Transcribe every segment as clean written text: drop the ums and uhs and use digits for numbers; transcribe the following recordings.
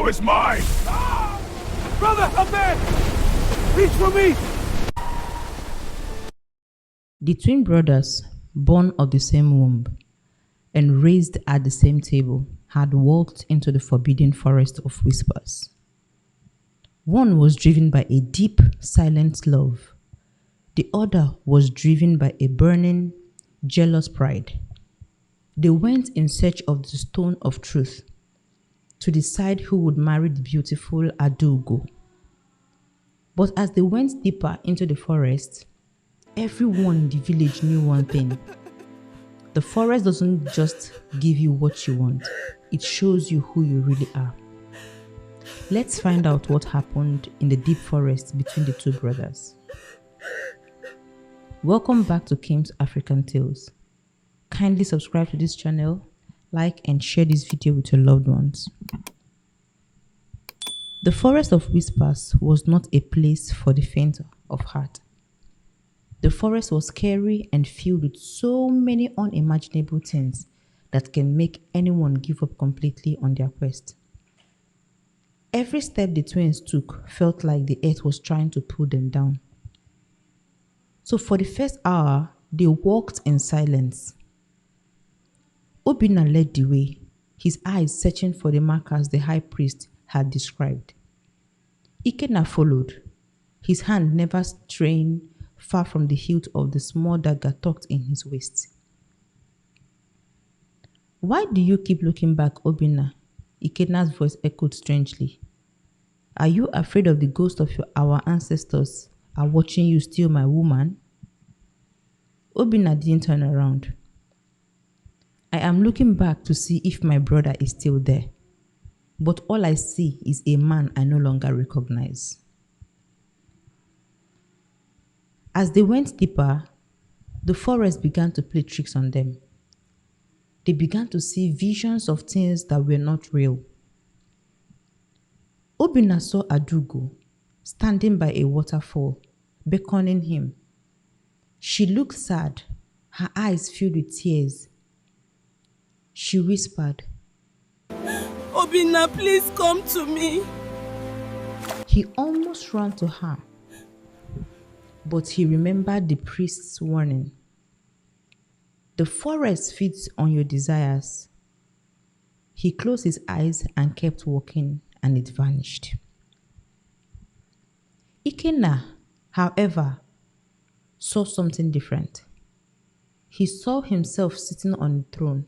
arrow is mine! Ah! Brother, up there! Reach for me! The twin brothers, born of the same womb and raised at the same table, had walked into the forbidden forest of whispers. One was driven by a deep, silent love. The other was driven by a burning, jealous pride. They went in search of the stone of truth to decide who would marry the beautiful Adugo. But as they went deeper into the forest, everyone in the village knew one thing. The forest doesn't just give you what you want, it shows you who you really are. Let's find out what happened in the deep forest between the two brothers. Welcome back to Kim's African Tales. Kindly subscribe to this channel, like and share this video with your loved ones. The Forest of Whispers was not a place for the faint of heart. The forest was scary and filled with so many unimaginable things that can make anyone give up completely on their quest. Every step the twins took felt like the earth was trying to pull them down. So for the first hour, they walked in silence. Obinna led the way, his eyes searching for the markers the high priest had described. Ikenna followed, his hand never straying far from the hilt of the small dagger tucked in his waist. "Why do you keep looking back, Obinna?" Ikenna's voice echoed strangely. "Are you afraid of the ghost of our ancestors are watching you steal my woman?" Obinna didn't turn around. "I am looking back to see if my brother is still there, but all I see is a man I no longer recognize." As they went deeper, the forest began to play tricks on them. They began to see visions of things that were not real. Obinna saw Adugo standing by a waterfall, beckoning him. She looked sad, her eyes filled with tears. She whispered, "Obinna, please come to me." He almost ran to her, but he remembered the priest's warning. The forest feeds on your desires. He closed his eyes and kept walking, and it vanished. Ikenna, however, saw something different. He saw himself sitting on the throne,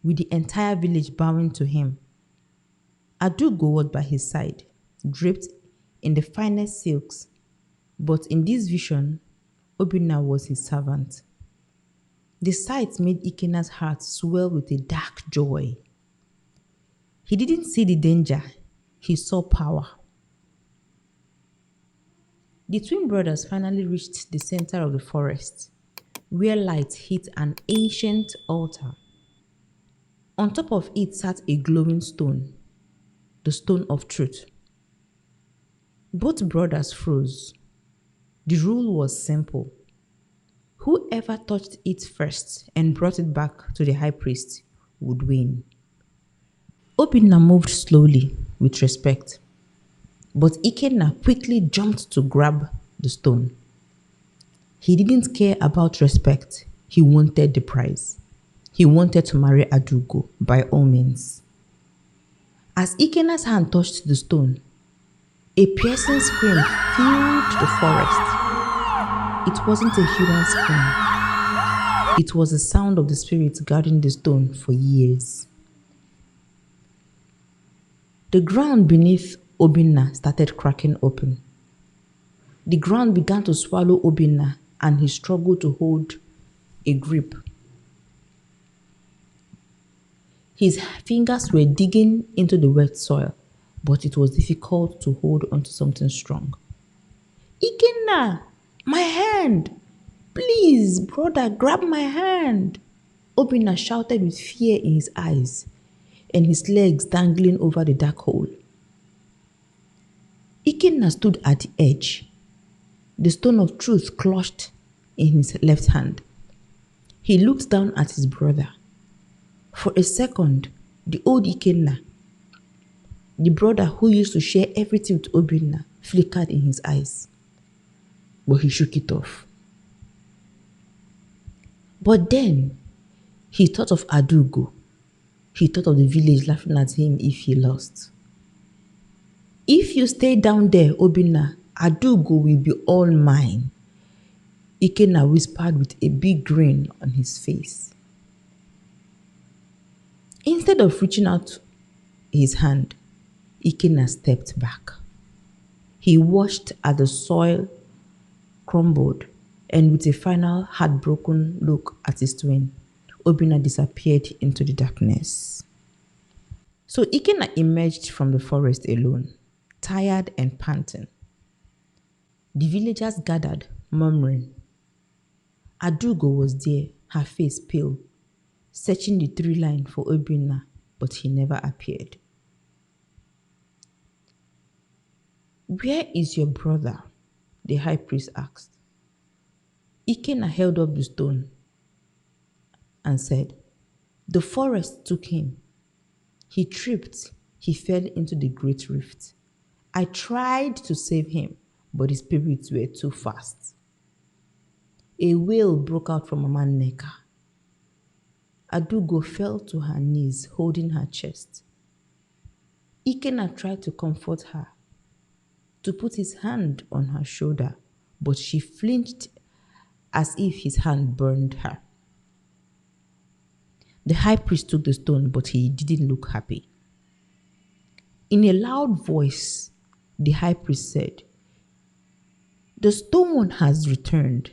with the entire village bowing to him. Adugo was by his side, draped in the finest silks, but in this vision, Obinna was his servant. The sight made Ikenna's heart swell with a dark joy. He didn't see the danger, he saw power. The twin brothers finally reached the center of the forest, where light hit an ancient altar. On top of it sat a glowing stone, the stone of truth. Both brothers froze. The rule was simple. Whoever touched it first and brought it back to the high priest would win. Obinna moved slowly with respect, but Ikenna quickly jumped to grab the stone. He didn't care about respect, he wanted the prize. He wanted to marry Adugo by all means. As Ikenna's hand touched the stone, a piercing scream filled the forest. It wasn't a human scream. It was the sound of the spirits guarding the stone for years. The ground beneath Obinna started cracking open. The ground began to swallow Obinna, and he struggled to hold a grip. His fingers were digging into the wet soil, but it was difficult to hold onto something strong. "Ikenna, my hand! Please, brother, grab my hand!" Obinna shouted with fear in his eyes and his legs dangling over the dark hole. Ikenna stood at the edge, the stone of truth clutched in his left hand. He looked down at his brother. For a second, the old Ikenna, The brother who used to share everything with Obinna flickered in his eyes, but he shook it off. But then he thought of Adugo. He thought of the village laughing at him if he lost. If you stay down there, Obinna, Adugo will be all mine, Ikenna whispered with a big grin on his face. Instead of reaching out his hand, Ikenna stepped back. He watched as the soil crumbled, and with a final heartbroken look at his twin, Obinna disappeared into the darkness. So Ikenna emerged from the forest alone, tired and panting. The villagers gathered, murmuring. Adugo was there, her face pale, searching the tree line for Obinna, but he never appeared. "Where is your brother?" the high priest asked. Ikenna held up the stone and said, "The forest took him. He tripped, he fell into the great rift. I tried to save him, but his spirits were too fast." A wail broke out from Mama Nneka. Adugo fell to her knees, holding her chest. Ikenna tried to comfort her, to put his hand on her shoulder, but she flinched as if his hand burned her. The high priest took the stone, but he didn't look happy. In a loud voice, the high priest said, "The stone has returned.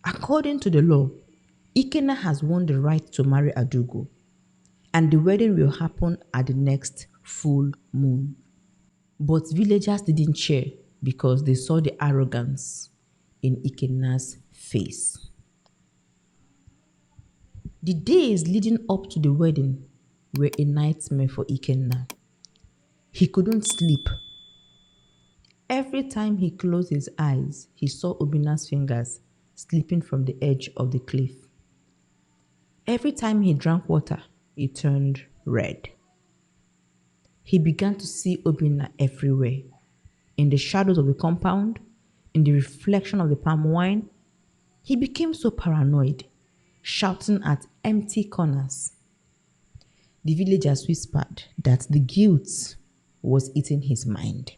According to the law, Ikenna has won the right to marry Adugo, and the wedding will happen at the next full moon." But villagers didn't cheer because they saw the arrogance in Ikenna's face. The days leading up to the wedding were a nightmare for Ikenna. He couldn't sleep. Every time he closed his eyes, he saw Obinna's fingers slipping from the edge of the cliff. Every time he drank water, it turned red. He began to see Obinna everywhere, in the shadows of the compound, in the reflection of the palm wine. He became so paranoid, shouting at empty corners. The villagers whispered that the guilt was eating his mind.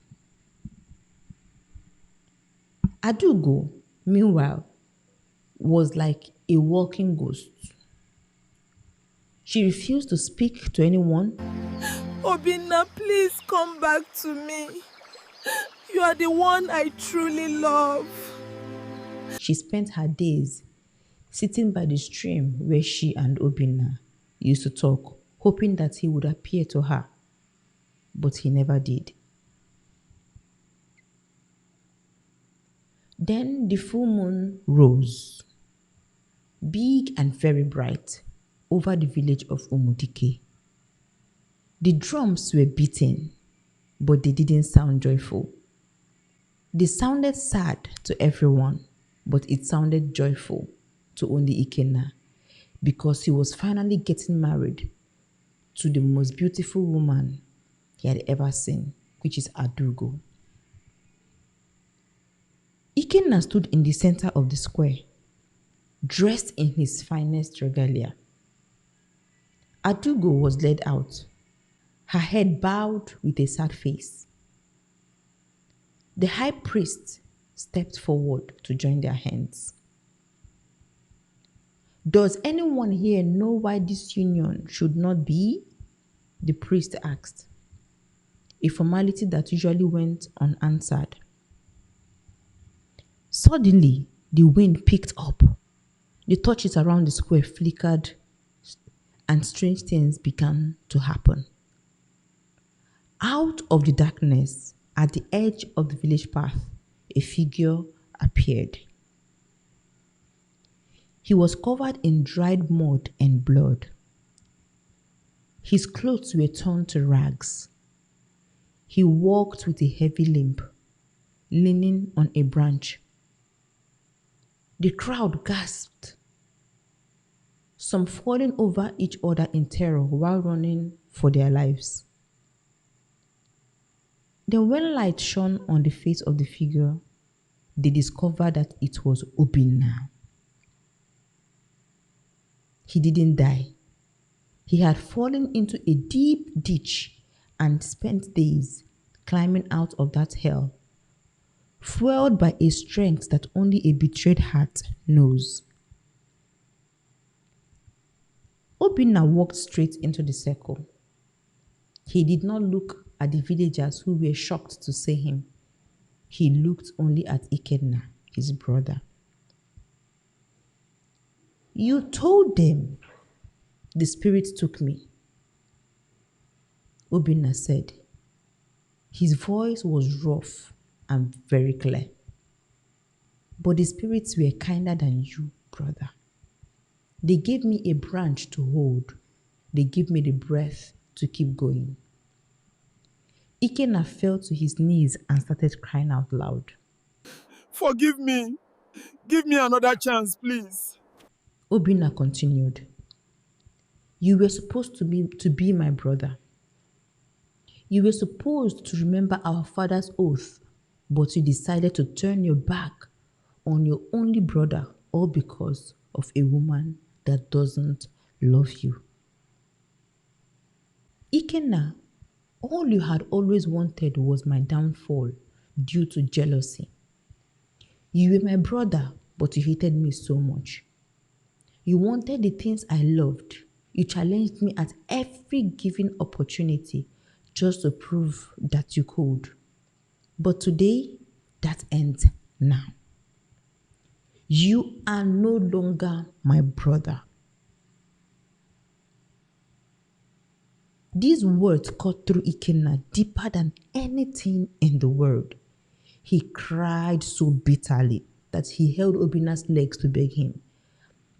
Adugo, meanwhile, was like a walking ghost. She refused to speak to anyone. Obinna, please come back to me. You are the one I truly love. She spent her days sitting by the stream where she and Obinna used to talk, hoping that he would appear to her. But he never did. Then the full moon rose, big and very bright, over the village of Umudike. The drums were beating, but they didn't sound joyful. They sounded sad to everyone, but it sounded joyful to only Ikenna, because he was finally getting married to the most beautiful woman he had ever seen, which is Adugo. Ikenna stood in the center of the square, dressed in his finest regalia. Adugo was led out, her head bowed with a sad face. The high priest stepped forward to join their hands. "Does anyone here know why this union should not be?" the priest asked, a formality that usually went unanswered. Suddenly, the wind picked up. The torches around the square flickered, and strange things began to happen. Out of the darkness, at the edge of the village path, a figure appeared. He was covered in dried mud and blood. His clothes were torn to rags. He walked with a heavy limp, leaning on a branch. The crowd gasped, some falling over each other in terror while running for their lives. Then when light shone on the face of the figure, they discovered that it was Obinna. He didn't die. He had fallen into a deep ditch and spent days climbing out of that hell, fueled by a strength that only a betrayed heart knows. Obinna walked straight into the circle. He did not look at the villagers who were shocked to see him. He looked only at Ikenna, his brother. You told them the spirit took me, Obinna said. His voice was rough and very clear. But the spirits were kinder than you, brother. They gave me a branch to hold. They gave me the breath to keep going. Ikenna fell to his knees and started crying out loud. Forgive me. Give me another chance, please. Obinna continued. You were supposed to be my brother. You were supposed to remember our father's oath, but you decided to turn your back on your only brother, all because of a woman that doesn't love you. Ikenna, all you had always wanted was my downfall due to jealousy. You were my brother, but you hated me so much. You wanted the things I loved. You challenged me at every given opportunity just to prove that you could. But today, that ends now. You are no longer my brother. These words cut through Ikenna deeper than anything in the world. He cried so bitterly that he held Obinna's legs to beg him.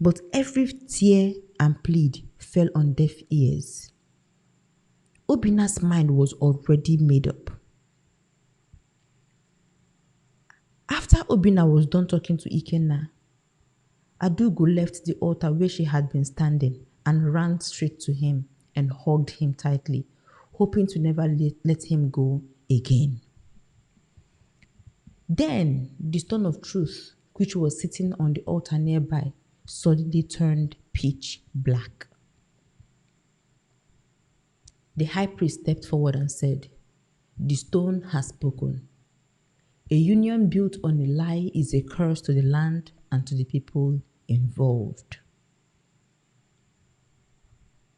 But every tear and plead fell on deaf ears. Obinna's mind was already made up. After Obinna was done talking to Ikenna, Adugo left the altar where she had been standing and ran straight to him and hugged him tightly, hoping to never let him go again. Then the stone of truth, which was sitting on the altar nearby, suddenly turned pitch black. The high priest stepped forward and said, "The stone has spoken. A union built on a lie is a curse to the land and to the people involved."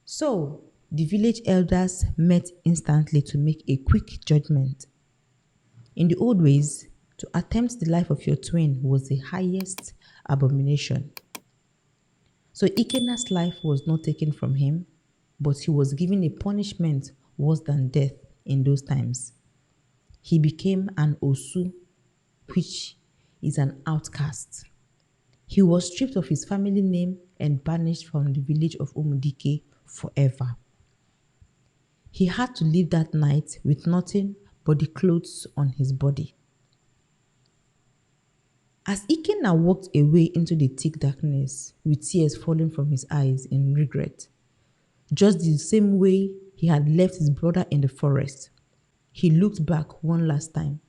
So, the village elders met instantly to make a quick judgment. In the old ways, to attempt the life of your twin was the highest abomination. So Ikenna's life was not taken from him, but he was given a punishment worse than death in those times. He became an Osu, which is an outcast. He was stripped of his family name and banished from the village of Omudike forever. He had to live that night with nothing but the clothes on his body. As Ikenna walked away into the thick darkness with tears falling from his eyes in regret, just the same way he had left his brother in the forest, he looked back one last time.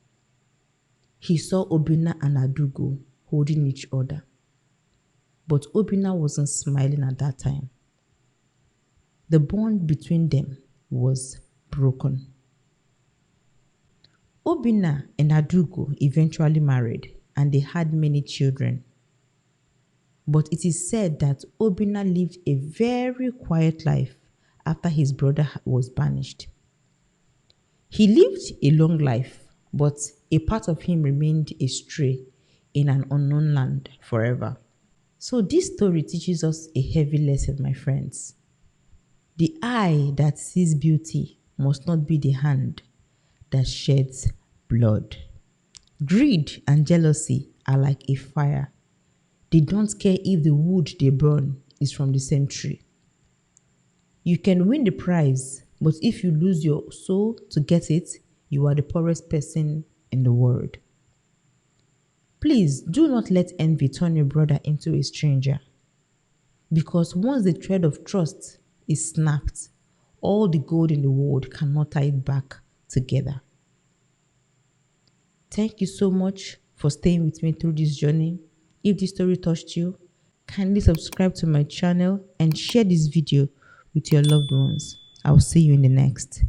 He saw Obinna and Adugo holding each other. But Obinna wasn't smiling at that time. The bond between them was broken. Obinna and Adugo eventually married and they had many children. But it is said that Obinna lived a very quiet life after his brother was banished. He lived a long life, but a part of him remained a stray in an unknown land forever. So this story teaches us a heavy lesson, my friends. The eye that sees beauty must not be the hand that sheds blood. Greed and jealousy are like a fire. They don't care if the wood they burn is from the same tree. You can win the prize, but if you lose your soul to get it, you are the poorest person in the world. Please do not let envy turn your brother into a stranger. Because once the thread of trust is snapped, all the gold in the world cannot tie it back together. Thank you so much for staying with me through this journey. If this story touched you, kindly subscribe to my channel and share this video with your loved ones. I'll see you in the next.